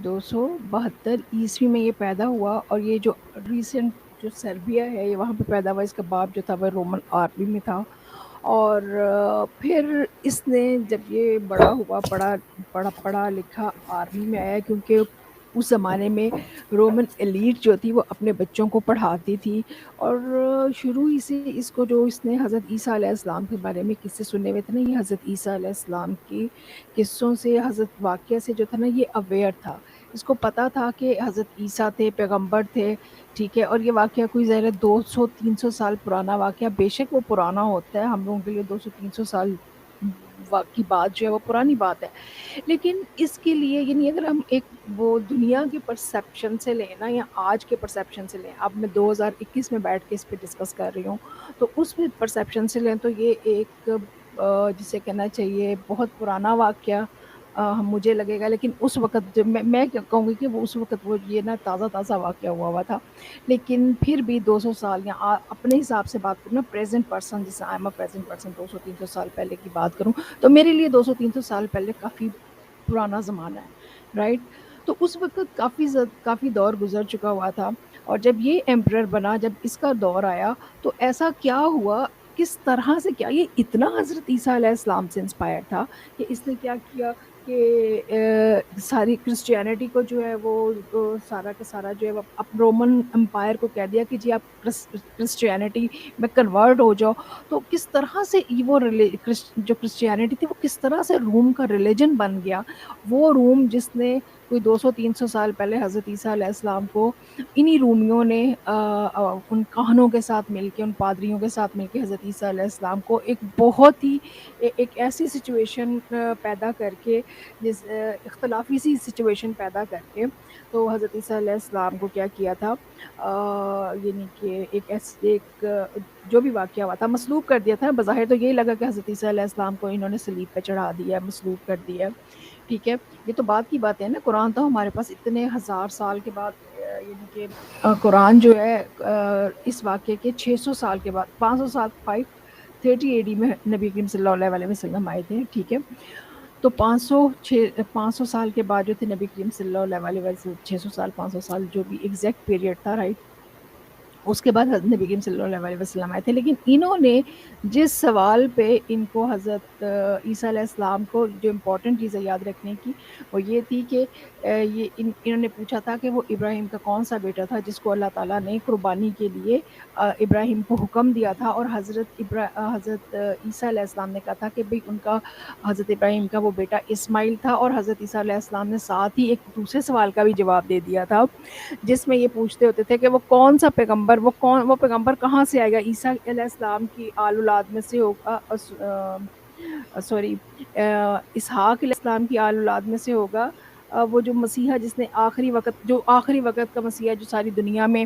1272 میں یہ پیدا ہوا، اور یہ جو ریسنٹ جو سربیا ہے یہ وہاں پہ پیدا ہوا. اس کا باپ جو تھا وہ رومن آرمی میں تھا. اور پھر اس نے جب یہ بڑا ہوا، پڑھا لکھا آرمی میں آیا، کیونکہ اس زمانے میں رومن ایلیٹ جو تھی وہ اپنے بچوں کو پڑھاتی تھی. اور شروع ہی سے اس نے حضرت عیسیٰ علیہ السلام کے بارے میں قصے سننے ہوئے تھے نا، یہ حضرت عیسیٰ علیہ السلام کی قصوں سے، حضرت واقعہ سے جو تھا نا یہ اویئر تھا. اس کو پتا تھا کہ حضرت عیسیٰ تھے، پیغمبر تھے. ٹھیک ہے. اور یہ واقعہ کوئی ظاہر 200-300 سال پرانا واقعہ، بے شک وہ پرانا ہوتا ہے، ہم لوگوں کے لیے 200-300 سال کی بات جو ہے وہ پرانی بات ہے. لیکن اس کے لیے یعنی اگر ہم ایک وہ دنیا کے پرسیپشن سے لیں نا، یا آج کے پرسیپشن سے لیں، اب میں 2021 میں بیٹھ کے اس پہ ڈسکس کر رہی ہوں، تو اس پرسیپشن سے لیں تو یہ ایک جسے کہنا چاہیے بہت پرانا واقعہ مجھے لگے گا. لیکن اس وقت جب میں کیا کہوں گی کہ وہ اس وقت وہ یہ نا تازہ واقعہ ہوا تھا. لیکن پھر بھی 200 سال یا اپنے حساب سے بات کروں نا، پریزنٹ پرسن، جیسے I am a present person, 200-300 سال پہلے کی بات کروں تو میرے لیے 200-300 سال پہلے کافی پرانا زمانہ ہے، رائٹ. تو اس وقت کافی دور گزر چکا ہوا تھا. اور جب یہ ایمپرر بنا، جب اس کا دور آیا، تو ایسا کیا ہوا، کس طرح سے کیا یہ اتنا حضرت عیسیٰ علیہ السلام سے انسپائر تھا کہ اس نے کیا کیا کہ ساری کرسچینٹی کو جو ہے وہ سارا کا سارا جو ہے وہ رومن امپائر کو کہہ دیا کہ جی آپ کرسچینٹی میں کنورٹ ہو جاؤ. تو کس طرح سے وہ جو کرسچینٹی تھی وہ کس طرح سے روم کا ریلیجن بن گیا. وہ روم جس نے کوئی 200-300 سال پہلے حضرت عیسیٰ علیہ السلام کو انہی رومیوں نے ان کہنوں کے ساتھ مل کے، ان پادریوں کے ساتھ مل کے حضرت عیسیٰ علیہ السلام کو ایک بہت ہی ایک ایسی سچویشن پیدا کر کے، اختلافی سی سچویشن پیدا کر کے، تو حضرت عیسیٰ علیہ السلام کو کیا تھا، یعنی کہ ایک جو بھی واقعہ ہوا تھا مصلوب کر دیا تھا. بظاہر تو یہی لگا کہ حضرت عیسیٰ علیہ السلام کو انہوں نے صلیب پہ چڑھا دیا، مصلوب کر دیا. ٹھیک ہے. یہ تو بات کی بات ہے نا، قرآن تو ہمارے پاس اتنے 1000 سال کے بعد، یعنی کہ قرآن جو ہے اس واقعے کے 600 سال کے بعد، 500 سال 530 AD میں نبی کریم صلی اللہ علیہ وسلم آئے تھے. ٹھیک ہے. تو 500 سال کے بعد جو تھے نبی کریم صلی اللہ علیہ وسلم، 600 سال 500 سال جو بھی ایگزیکٹ پیریڈ تھا، رائٹ، اس کے بعد حضرت نبی کریم صلی اللہ علیہ وسلم آئے تھے. لیکن انہوں نے جس سوال پہ ان کو حضرت عیسیٰ علیہ السلام کو جو امپورٹنٹ چیزیں یاد رکھنے کی وہ یہ تھی کہ انہوں نے پوچھا تھا کہ وہ ابراہیم کا کون سا بیٹا تھا جس کو اللہ تعالیٰ نے قربانی کے لیے ابراہیم کو حکم دیا تھا. اور حضرت عیسیٰ علیہ السلام نے کہا تھا کہ بھئی ان کا حضرت ابراہیم کا وہ بیٹا اسماعیل تھا. اور حضرت عیسیٰ علیہ السلام نے ساتھ ہی ایک دوسرے سوال کا بھی جواب دے دیا تھا، جس میں یہ پوچھتے ہوتے تھے کہ وہ کون سا پیغمبر، وہ پیغمبر کہاں سے آئے گا. عیسیٰ علیہ السلام کی آل اولاد میں سے ہوگا، اسحاق علیہ السلام کی آل اولاد میں سے ہوگا وہ جو مسیحا، جس نے آخری وقت کا مسیحا جو ساری دنیا میں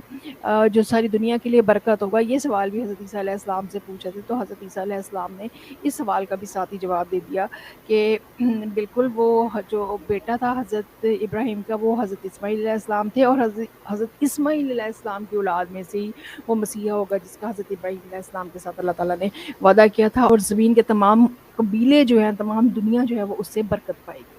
جو ساری دنیا کے لیے برکت ہوگا. یہ سوال بھی حضرت عیسیٰ علیہ السلام سے پوچھے تھے. تو حضرت عیسیٰ علیہ السلام نے اس سوال کا بھی ساتھ ہی جواب دے دیا کہ بالکل وہ جو بیٹا تھا حضرت ابراہیم کا وہ حضرت اسماعیل علیہ السلام تھے، اور حضرت اسماعیل علیہ السلام کی اولاد میں سے ہی وہ مسیحا ہوگا جس کا حضرت ابراہیم علیہ السلام کے ساتھ اللہ تعالیٰ نے وعدہ کیا تھا. اور زمین کے تمام قبیلے جو ہیں، تمام دنیا جو ہے وہ اس سے برکت پائے گی.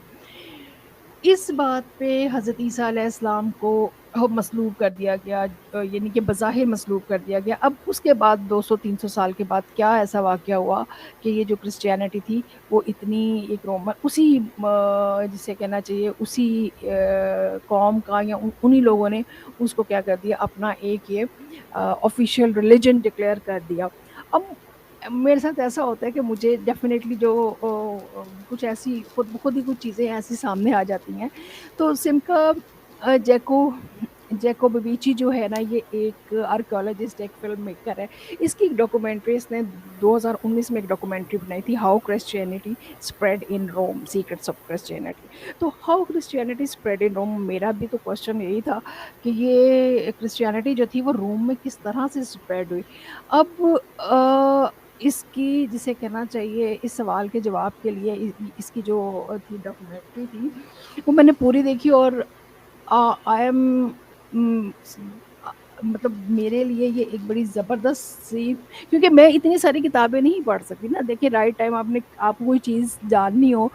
اس بات پہ حضرت عیسیٰ علیہ السلام کو مصلوب کر دیا گیا، یعنی کہ بظاہر مصلوب کر دیا گیا. اب اس کے بعد 200-300 سال کے بعد کیا ایسا واقعہ ہوا کہ یہ جو کرسچینٹی تھی وہ اتنی ایک رومن اسی جسے کہنا چاہیے اسی قوم کا یا انہی لوگوں نے اس کو کیا کر دیا، اپنا ایک یہ آفیشیل ریلیجن ڈکلیئر کر دیا. اب میرے ساتھ ایسا ہوتا ہے کہ مجھے ڈیفینیٹلی جو کچھ ایسی خود ہی کچھ چیزیں ایسی سامنے آ جاتی ہیں. تو سمکا جیکوبویچی جو ہے نا، یہ ایک آرکیولوجسٹ، ایک فلم میکر ہے. اس کی ایک ڈاکومنٹری اس نے 2019 میں ایک ڈاکومنٹری بنائی تھی، how Christianity spread in room, secrets of Christianity. تو ہاؤ کرسچینٹی اسپریڈ ان روم، میرا بھی تو کوشچن یہی تھا کہ یہ کرسچینٹی جو تھی وہ روم میں کس طرح سے اسپریڈ ہوئی. اب اس کی جسے کہنا چاہیے اس سوال کے جواب کے لیے اس کی جو تھی ڈاکومنٹری تھی وہ میں نے پوری دیکھی. اور آئی ایم مطلب میرے لیے یہ ایک بڑی زبردست سی، کیونکہ میں اتنی ساری کتابیں نہیں پڑھ سکتی نا. دیکھیں رائٹ ٹائم آپ کو کوئی چیز جاننی ہو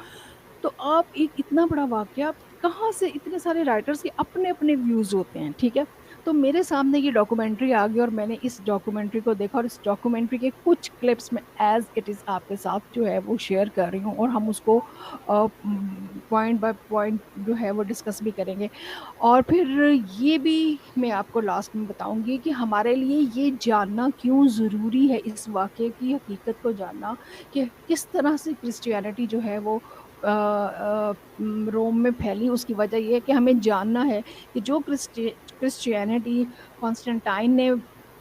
تو آپ ایک اتنا بڑا واقعہ کہاں سے اتنے سارے رائٹرس کے اپنے اپنے ویوز ہوتے ہیں، ٹھیک ہے؟ تو میرے سامنے یہ ڈاکومنٹری آ گئی اور میں نے اس ڈاکومنٹری کو دیکھا، اور اس ڈاکومنٹری کے کچھ کلپس میں ایز اٹ از آپ کے ساتھ جو ہے وہ شیئر کر رہی ہوں، اور ہم اس کو پوائنٹ بائی پوائنٹ جو ہے وہ ڈسکس بھی کریں گے. اور پھر یہ بھی میں آپ کو لاسٹ میں بتاؤں گی کہ ہمارے لیے یہ جاننا کیوں ضروری ہے، اس واقعے کی حقیقت کو جاننا، کہ کس طرح سے کرسچینٹی جو ہے وہ روم میں پھیلی. اس کی وجہ یہ ہے کہ ہمیں جاننا ہے کہ جو کرسچینٹی کانسٹنٹائن نے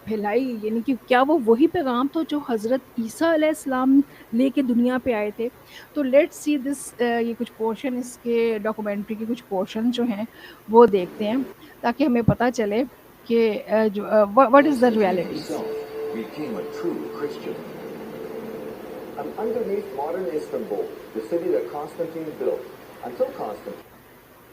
پھیلائی، یعنی کہ کیا وہ وہی پیغام تھا جو حضرت عیسیٰ علیہ السلام لے کے دنیا پہ آئے تھے. تو لیٹ سی دس، یہ کچھ پورشن اس کے ڈاکومنٹری کے کچھ پورشن جو ہیں وہ دیکھتے ہیں، تاکہ ہمیں پتہ چلے کہ what is the Constantine realities. himself became a true Christian. And underneath modern Istanbul, the city that Constantine built, until Constantine.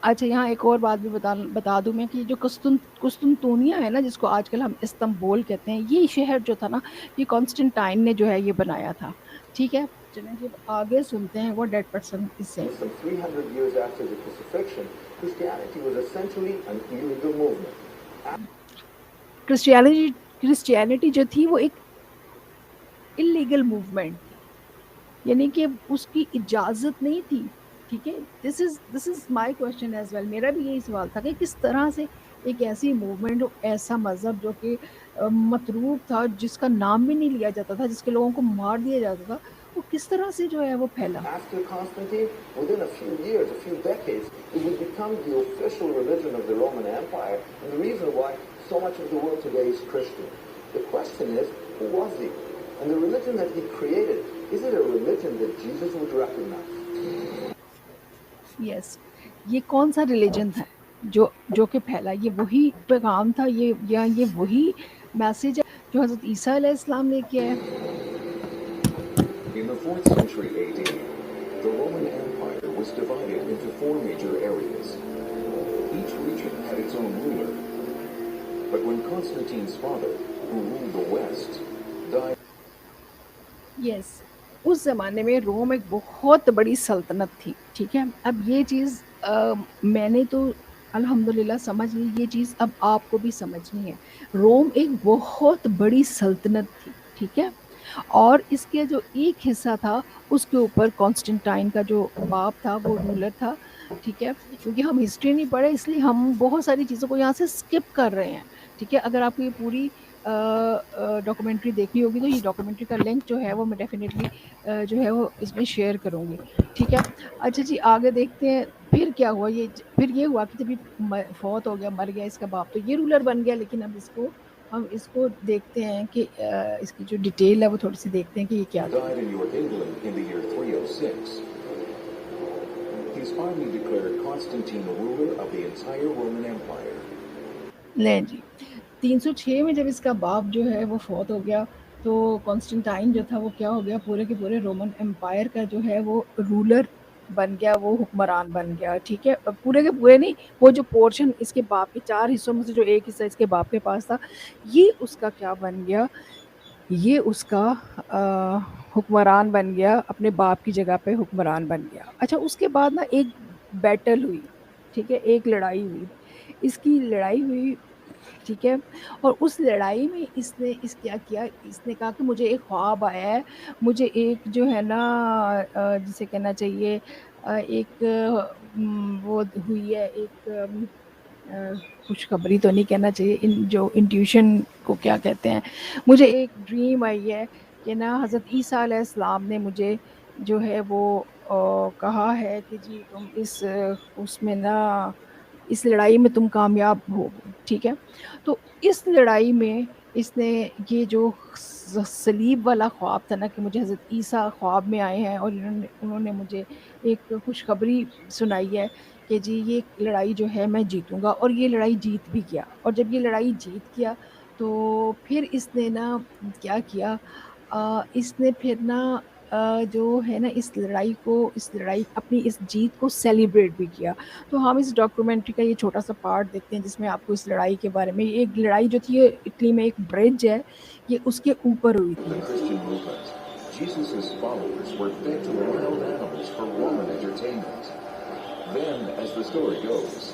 اچھا، یہاں ایک اور بات بھی بتا دوں میں کہ جو قسطنطنیہ ہے نا، جس کو آج کل ہم استنبول کہتے ہیں، یہ شہر جو تھا نا، یہ کانسٹنٹائن نے جو ہے یہ بنایا تھا. ٹھیک ہے، چلیں جی آگے سنتے ہیں وہ ڈیڈ پرسن اس سے. Some 300 years after the crucifixion, Christianity was essentially an illegal movement. Christianity جو تھی وہ ایک اللیگل موومنٹ تھی، یعنی کہ اس کی اجازت نہیں تھی. ٹھیک ہے، دس از مائی کوشچن ایز ویل. میرا بھی یہی سوال تھا کہ کس طرح سے ایک ایسی موومنٹ، ایسا مذہب جو کہ متروک تھا، جس کا نام بھی نہیں لیا جاتا تھا، جس کے لوگوں کو مار دیا جاتا تھا، وہ کس طرح سے جو ہے وہ پھیلا. After Constantine, within a few years, a few decades, it would become the official religion of the Roman Empire, and the reason why so much of the world today is Christian. The question is, who was he? And the religion that he created, is it a religion that Jesus would recognize? یس، یہ کون سا religion تھا جو کہ پھیلا؟ یہ وہی پیغام تھا، یہ وہی میسج ہے جو حضرت عیسیٰ علیہ السلام نے کیا ہے. In the 4th century AD, the Roman Empire was divided into 4 major areas. Each region had its own ruler. But when Constantine's father, who ruled the West, died. یس، اس زمانے میں روم ایک بہت بڑی سلطنت تھی. ٹھیک ہے، اب یہ چیز میں نے تو الحمدللہ سمجھ لی، یہ چیز اب آپ کو بھی سمجھنی ہے. روم ایک بہت بڑی سلطنت تھی. ٹھیک ہے، اور اس کے جو ایک حصہ تھا، اس کے اوپر کانسٹنٹائن کا جو باپ تھا وہ رولر تھا. ٹھیک ہے، کیونکہ ہم ہسٹری نہیں پڑھے اس لیے ہم بہت ساری چیزوں کو یہاں سے اسکپ کر رہے ہیں. ٹھیک ہے، اگر آپ کو یہ پوری ڈاکومنٹری دیکھنی ہوگی تو یہ ڈاکومنٹری کا لنک جو ہے وہ میں ڈیفینیٹلی جو ہے وہ اس میں شیئر کروں گی. ٹھیک ہے، اچھا جی آگے دیکھتے ہیں. پھر کیا ہوا؟ پھر یہ ہوا کہ جب یہ فوت ہو گیا، مر گیا اس کا باپ، تو یہ رولر بن گیا. لیکن اب ہم اس کو دیکھتے ہیں کہ اس کی جو ڈیٹیل ہے وہ تھوڑی سی دیکھتے ہیں کہ یہ کیا تھا. Died in York, England in the year 306. His army declared Constantine ruler of the entire Roman Empire. لیں جی، 306 میں جب اس کا باپ جو ہے وہ فوت ہو گیا، تو کانسٹنٹائن جو تھا وہ کیا ہو گیا، پورے کے پورے رومن امپائر کا جو ہے وہ رولر بن گیا، وہ حکمران بن گیا. ٹھیک ہے، پورے کے پورے نہیں، وہ جو پورشن اس کے باپ کے 4 حصوں میں سے جو ایک حصہ اس کے باپ کے پاس تھا، یہ اس کا کیا بن گیا، یہ اس کا حکمران بن گیا، اپنے باپ کی جگہ پہ حکمران بن گیا. اچھا، اس کے بعد نا ایک بیٹل ہوئی. ٹھیک ہے، ایک لڑائی ہوئی، اس کی لڑائی ہوئی. ٹھیک ہے، اور اس لڑائی میں اس نے کیا کیا، اس نے کہا کہ مجھے ایک خواب آیا ہے، مجھے ایک جو ہے نا جسے کہنا چاہیے ایک وہ ہوئی ہے، ایک خوشخبری تو نہیں کہنا چاہیے، جو انٹیوشن کو کیا کہتے ہیں، مجھے ایک ڈریم آئی ہے کہ نا حضرت عیسیٰ علیہ السلام نے مجھے جو ہے وہ کہا ہے کہ جی تم اس میں نا اس لڑائی میں تم کامیاب ہوگے. ٹھیک ہے، تو اس لڑائی میں اس نے یہ جو صلیب والا خواب تھا نا، کہ مجھے حضرت عیسیٰ خواب میں آئے ہیں اور انہوں نے مجھے ایک خوشخبری سنائی ہے کہ جی یہ لڑائی جو ہے میں جیتوں گا، اور یہ لڑائی جیت بھی گیا. اور جب یہ لڑائی جیت گیا تو پھر اس نے نا کیا کیا، اس نے پھر نا جو ہے نا اس لڑائی اپنی اس جیت کو سیلیبریٹ بھی کیا. تو ہم اس ڈاکومنٹری کا یہ چھوٹا سا پارٹ دیکھتے ہیں جس میں آپ کو اس لڑائی کے بارے میں، ایک لڑائی جو تھی یہ اٹلی میں ایک برج ہے، یہ اس کے اوپر ہوئی The تھی. Christian movement. Jesus' followers were fed to wild animals for Roman entertainment. Then, as the story goes,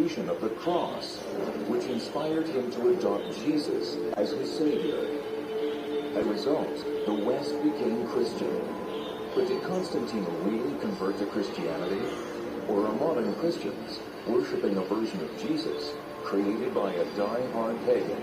vision of the cross, which inspired him to adopt Jesus as his savior. As a result, the West became Christian. But did Constantine really convert to Christianity? Or are modern Christians worshiping a version of Jesus created by a die-hard pagan?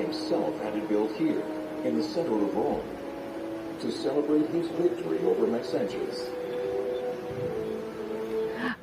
himself had it built here, in the center of Rome, to celebrate his victory over Maxentius.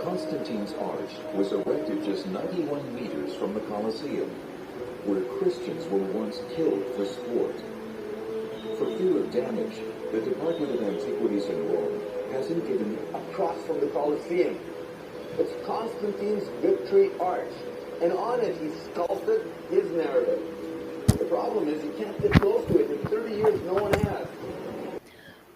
Constantine's Arch was erected just 91 meters from the Colosseum, where Christians were once killed for sport. For fear of damage, the Department of Antiquities in Rome hasn't given across from the Colosseum. It's Constantine's victory arch, and on it he sculpted his narrative. The problem is you can't get close to it. In 30 years, no one has.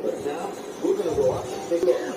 But now we're going to go up and take a look.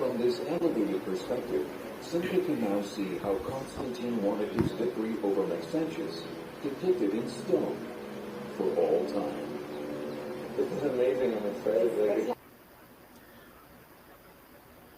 From this elevated perspective, Simca can now see how Constantine wanted his victory over Maxentius depicted in stone for all time. This is amazing, I'm afraid.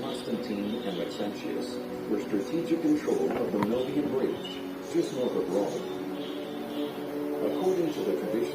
Constantine and Maxentius were strategic control of the Milvian Bridge, just north of Rome. According to the tradition,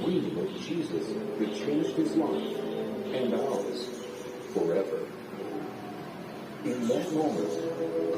dream of Jesus that changed his life and ours forever. In that moment,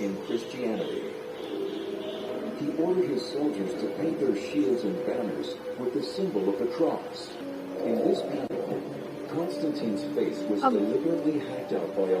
in Christianity. He ordered his soldiers to paint their shields and banners with the symbol of the cross. In this panel, Constantine's face was deliberately hacked out by a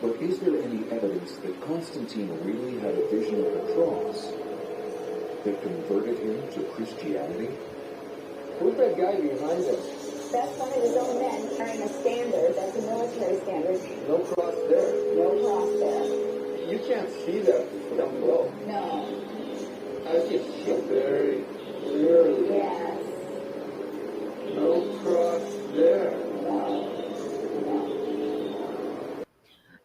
But is there any evidence that Constantine really had a vision of the cross that converted him to Christianity? Who's that guy behind him? That's one of his own men carrying a standard. That's a military standard. No cross there. No cross there. You can't see that down below. No. I can see very clearly. Yes. No cross there.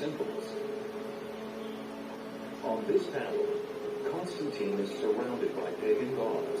symbols. On this panel, Constantine is surrounded by pagan gods.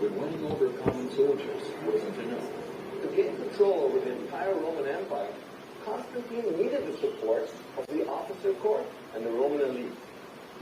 When winning over common soldiers wasn't enough. To gain control over the entire Roman Empire, Constantine needed the support of the officer court and the Roman elite.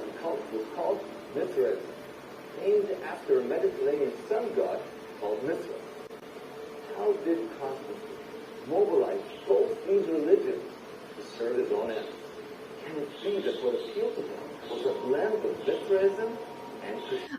The cult was called Mithraism, named after a Mediterranean sun god called Mithra. How did Constantine mobilize both these religions to serve his own ends? Can it be that what appealed to him was a blend of Mithraism and Christianity?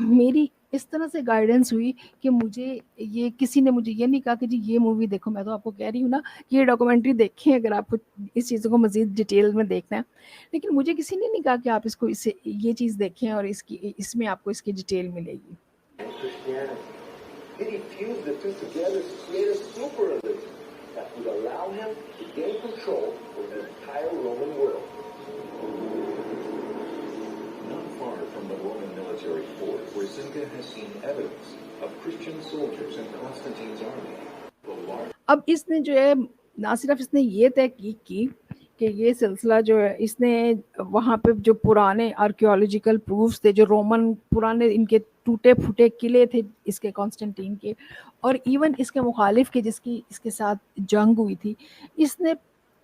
میری اس طرح سے guidance ہوئی کہ مجھے یہ کسی نے مجھے یہ نہیں کہا کہ جی یہ مووی دیکھو. میں تو آپ کو کہہ رہی ہوں نا کہ یہ ڈاکومنٹری دیکھیں اگر آپ کو اس چیزوں کو مزید ڈیٹیل میں دیکھنا ہے, لیکن مجھے کسی نے نہیں کہا کہ آپ اس کو اس سے یہ چیز دیکھیں اور اس میں آپ کو اس کی ڈیٹیل ملے گی. and Christianity. Yet he fused the two together to create a super religion that would allow him to gain control over the entire Roman world. Not far from the Roman military fort, Brzezinga has seen evidence of Christian soldiers in Constantine's army. The large اب اس نے جو ہے نہ صرف اس نے یہ تحقیق کی کہ یہ سلسلہ جو ہے اس نے وہاں پہ جو پرانے آرکیولوجیکل پروفس تھے, جو رومن پرانے ان کے ٹوٹے پھوٹے قلعے تھے اس کے کانسٹنٹین کے, اور ایون اس کے مخالف کے جس کی اس کے ساتھ جنگ ہوئی تھی, اس نے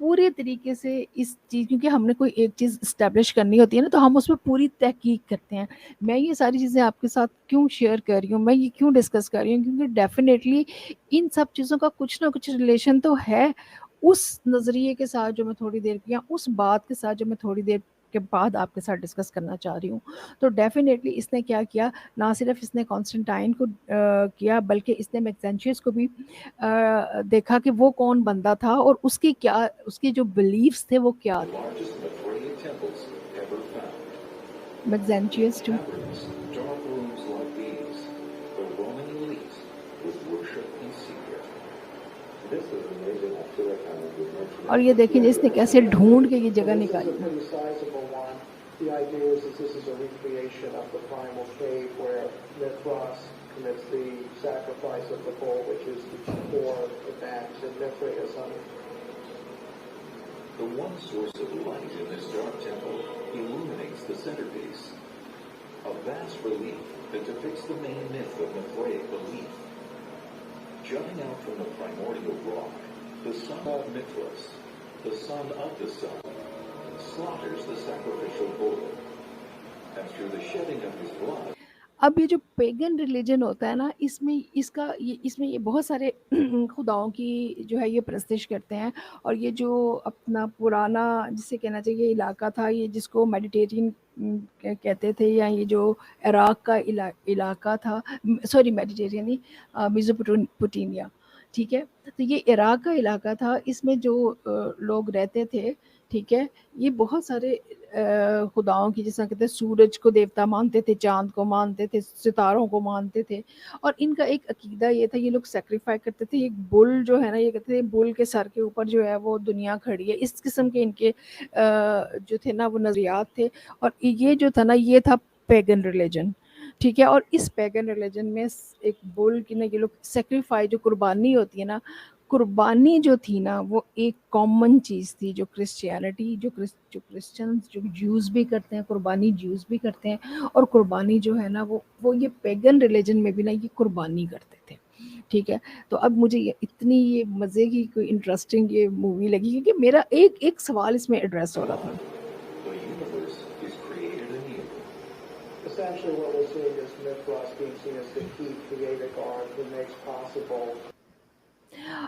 پورے طریقے سے اس چیز, کیونکہ ہم نے کوئی ایک چیز اسٹیبلش کرنی ہوتی ہے نا تو ہم اس میں پوری تحقیق کرتے ہیں. میں یہ ساری چیزیں آپ کے ساتھ کیوں شیئر کر رہی ہوں, میں یہ کیوں ڈسکس کر رہی ہوں, کیونکہ ڈیفینیٹلی ان سب چیزوں کا کچھ نہ کچھ ریلیشن تو ہے اس نظریے کے ساتھ جو میں تھوڑی دیر یا اس بات کے ساتھ جو میں تھوڑی دیر کے بعد آپ کے ساتھ ڈسکس کرنا چاہ رہی ہوں. تو ڈیفینیٹلی اس نے کیا کیا, نہ صرف اس نے کانسٹنٹائن کو کیا بلکہ اس نے میگزینشیس کو بھی دیکھا کہ وہ کون بندہ تھا اور اس کی کیا, اس کے جو بلیفس تھے وہ کیا تھے. largest Mithraic temples ever found. میگزینشیس to Caverns, dark rooms like these, the Roman elite would worship in secret. This is amazing. I feel like I'm in the mention. اور یہ دیکھیں اس نے کیسے ڈھونڈ کے یہ جگہ This is نکالی. a pretty sizable one. The idea is that this is a recreation of the primal cave where Mithras commits the sacrifice of the bull, which is the core advance in Mithraism. The one source of light in this dark temple illuminates the centerpiece, a vast relief that depicts the main myth of Mithraic belief. Jutting out from the primordial rock, the son of Mithras, the son of the sun, slaughters the sacrificial bull. And through the shedding of his blood, اب یہ جو pagan religion ہوتا ہے نا, اس میں اس میں یہ بہت سارے خداؤں کی جو ہے یہ پرستش کرتے ہیں, اور یہ جو اپنا پرانا جسے کہنا چاہیے علاقہ تھا, یہ جس کو میڈیٹیرین کہتے تھے, یا یہ جو عراق کا علاقہ تھا, سوری میڈیٹیرین نہیں, میزوپوٹیمیا, ٹھیک ہے. تو یہ عراق کا علاقہ تھا, اس میں جو لوگ رہتے تھے, ٹھیک ہے, یہ بہت سارے خداؤں کی, جیسا کہتے ہیں سورج کو دیوتا مانتے تھے, چاند کو مانتے تھے, ستاروں کو مانتے تھے, اور ان کا ایک عقیدہ یہ تھا, یہ لوگ سیکریفائی کرتے تھے. ایک بل جو ہے نا, یہ کہتے تھے بل کے سر کے اوپر جو ہے وہ دنیا کھڑی ہے, اس قسم کے ان کے جو تھے نا وہ نظریات تھے. اور یہ جو تھا نا یہ تھا پیگن ریلیجن, ٹھیک ہے. اور اس پیگن ریلیجن میں ایک بل کی نا یہ لوگ سیکریفائی, جو قربانی ہوتی ہے نا, قربانی جو تھی نا وہ ایک کامن چیز تھی جو کرسچینٹی, جو کرسچنز, جو جوز بھی کرتے ہیں قربانی, جوز بھی کرتے ہیں, اور قربانی جو ہے نا وہ یہ پیگن ریلیجن میں بھی نا یہ قربانی کرتے تھے, ٹھیک ہے. تو اب مجھے اتنی یہ مزے کی کوئی انٹرسٹنگ یہ مووی لگی, کیونکہ میرا ایک سوال اس میں ایڈریس ہو رہا تھا. the universe is created anew. Essentially what we're seeing is Mithras being seen as the key creator god who makes possible.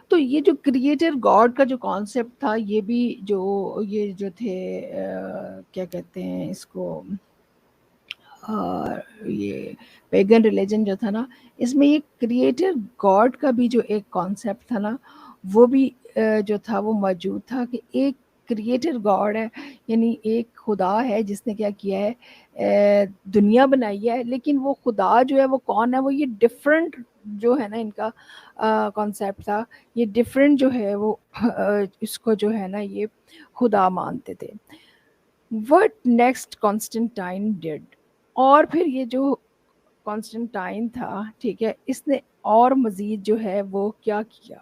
تو یہ جو کریٹر گاڈ کا جو کانسیپٹ تھا, یہ بھی یہ جو تھے کیا کہتے ہیں اس کو, یہ پیگن ریلیجن جو تھا نا, اس میں یہ کریٹر گاڈ کا بھی جو ایک کانسیپٹ تھا نا, وہ بھی جو تھا وہ موجود تھا, کہ ایک کریٹر گاڈ ہے, یعنی ایک خدا ہے جس نے کیا کیا ہے, دنیا بنائی ہے, لیکن وہ خدا جو ہے وہ کون ہے, وہ یہ ڈفرینٹ جو ہے نا ان کا کانسیپٹ تھا, یہ ڈفرینٹ جو ہے وہ اس کو جو ہے نا یہ خدا مانتے تھے. وٹ نیکسٹ کانسٹنٹائن ڈیڈ, اور پھر یہ جو کانسٹنٹائن تھا, ٹھیک ہے, اس نے اور مزید جو ہے وہ کیا کیا,